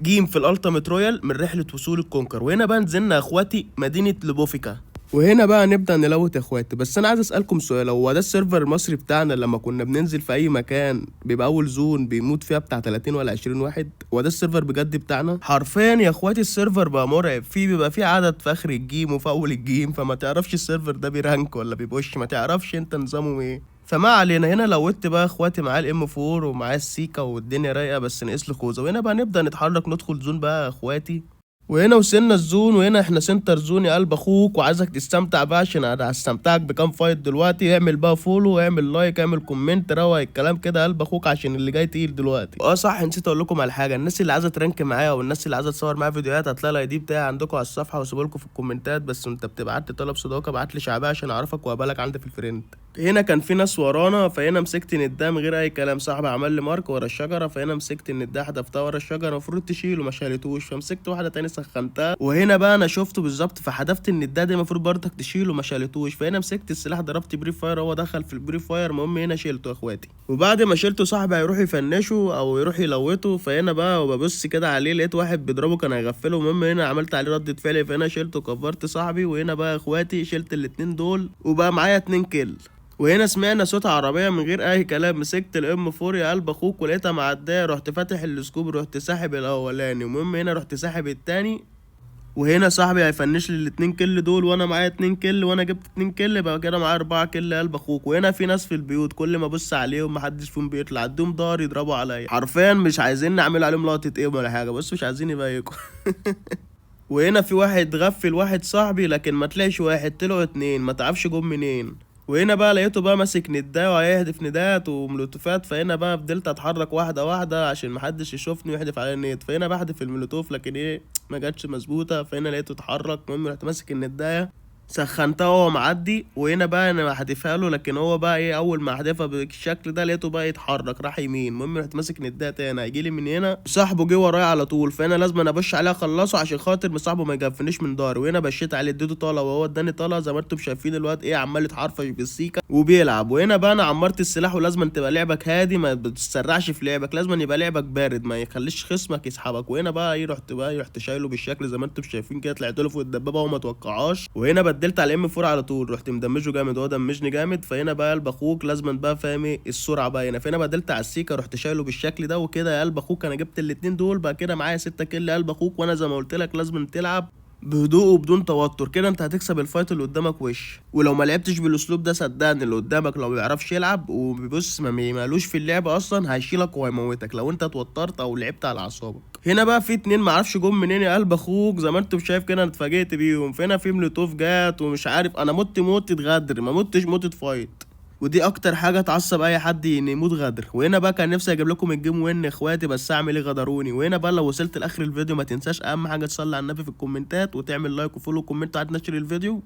جيم في الالتيميت رويال من رحله وصول الكونكر. وهنا بقى نزلنا يا اخواتي مدينه لوبوفيكا، وهنا بقى نبدا نلوت يا اخواتي. بس انا عايز اسالكم سؤال، هو ده السيرفر المصري بتاعنا لما كنا بننزل في اي مكان بيبقى اول زون بيموت فيها بتاع 30 ولا 20 واحد؟ هو ده السيرفر بجد بتاعنا حرفيا يا اخواتي؟ السيرفر بقى مرعب، فيه بيبقى فيه عدد في اخر الجيم وفي اول الجيم، فما تعرفش السيرفر ده بيرانك ولا بيبوش، ما تعرفش انت نظامه ايه. فما علينا، هنا لوت بقى اخواتي معاه الام 4 ومعاه السيكا والدنيا رايقه، بس نقص له خوذه. وهنا بقى نبدا نتحرك ندخل زون بقى يا اخواتي. وهنا وصلنا الزون، وهنا احنا سنتر زون يا قلب اخوك، وعايزك تستمتع بقى عشان انا هستمتعك بكام فايت دلوقتي. اعمل بقى فولو، اعمل لايك، اعمل كومنت، روق الكلام كده يا قلب اخوك عشان اللي جاي تقيل دلوقتي. صح، نسيت اقول لكم على حاجه. الناس اللي عايزه ترانك معايا والناس اللي عايزه تصور معايا فيديوهات هتلاقي الاي دي بتاعي عندكم على الصفحه واسيبه لكم في الكومنتات. بس انت بتبعت لي طلب صداقه، ابعت لي شعبيه عشان اعرفك واقبلك عندي في الفريند. هنا كان في ناس ورانا، فهنا مسكت النداء من غير اي كلام. صاحبي عمل لي مارك ورا الشجره، فهنا مسكت النداء حدفتها ورا الشجره، المفروض تشيله ما شالتوش، فمسكت واحده تاني سخنتها. وهنا بقى انا شفته بالظبط فحدفت النداء دي المفروض برضك تشيله ما شالتوش، فهنا مسكت السلاح ضربت بري فاير، هو دخل في البري فاير. المهم هنا شيلته يا اخواتي. وبعد ما شيلته صاحبي هيروح يفنشه او يروح يلوته، فهنا بقى وببص كده عليه لقيت واحد بيضربه كان هيغفله. المهم هنا عملت عليه ردة فعل، فهنا شيلته كفرت صاحبي. وهنا بقى يا اخواتي شلت الاتنين دول وبقى معايا 2 كيل. وهنا سمعنا صوت عربية من غير أي كلام، مسكت الام 4 يا قلب أخوك ولقيتها معدية، رحت فاتح السكوب، رحت ساحب الأولاني. المهم هنا رحت ساحب التاني. وهنا صاحبي هيفنش لي الاتنين كل دول وانا معايا 2 كل، وانا جبت 2 كل، بقى كده معايا 4 كل يا قلب اخوك. وهنا في ناس في البيوت كل ما ابص عليهم محدش فيهم بيطلع، اديهم ضهر يضربوا عليا حرفيا، مش عايزين نعمل عليهم لقطة ايه ولا حاجة، بس مش عايزين يبيكوا. وهنا في واحد غفل واحد صاحبي، لكن ما طلعش واحد، طلعوا 2 ما تعرفش جم منين. وهنا بقى لقيته بقى ماسك ندايه وهيهدف ندات وملوتوفات، فهنا بقى فضلت اتحرك واحده واحده عشان محدش يشوفني ويحدف عليا النيت. فهنا بحدف الملوتوف لكن ايه ما جاتش مظبوطه، فهنا لقيته اتحرك. المهم رحت ماسك الندايه سخنتها وهو معدي، وهنا بقى انا هحدفها له، لكن هو بقى ايه اول ما احدفها بالشكل ده لقيته بقى يتحرك راح يمين. المهم رحت ماسك ندايه تاني هيجيلي من هنا، صاحبه جه ورايا على طول، فانا لازم انا ابش عليه اخلصه عشان خاطر صاحبه ما يجفنيش من ضهري. وهنا بشيت عليه اديته طاله وهو اداني طاله، زي ما انتم شايفين الواد ايه عمال يتحرفش بالسيكه وبيلعب. وهنا بقى انا عمرت السلاح، ولازم تبقى لعبك هادي ما بتسرعش في لعبك، لازم يبقى لعبك بارد ما يخليش خصمك يسحبك. وهنا بقى ايه رحت شايله بالشكل زي ما انتم شايفين كده، طلعت له فوق الدبابه وما توقعهاش. وهنا بدلت على ام 4 على طول، رحت مدمجه جامد وهو دمجني جامد. فهنا بقى قلب اخوك لازم بقى فاهم ايه السرعه بقى هنا. فهنا بدلت على السيكا رحت شايله بالشكل ده وكده يا قلب اخوك. انا جبت الاتنين دول بقى كده معايا 6 كيل يا قلب اخوك. وانا زي ما قلت لك لازم تلعب بهدوء وبدون توتر، كده انت هتكسب الفايت اللي قدامك وش. ولو ما لعبتش بالاسلوب ده صدقني اللي قدامك لو ما بيعرفش يلعب وبيبص ما مالوش في اللعبه اصلا هيشيلك وهيموتك لو انت اتوترت او لعبت على اعصابك. هنا بقى في 2 معرفش جم منين يا قلب اخوك، زي ما انتم شايف كده انا اتفاجئت بيهم. فهنا في ملوتوف جات ومش عارف، انا مت موتة غدر ما متش موتة فايت، ودي اكتر حاجه تعصب اي حد ان يموت غدر. وهنا بقى كان نفسي اجيب لكم الجيم وين اخواتي، بس اعمل ايه غدروني. وهنا بقى لو وصلت لاخر الفيديو ما تنساش اهم حاجه تصلي على النبي في الكومنتات وتعمل لايك وفولو وكومنت عاد نشر الفيديو.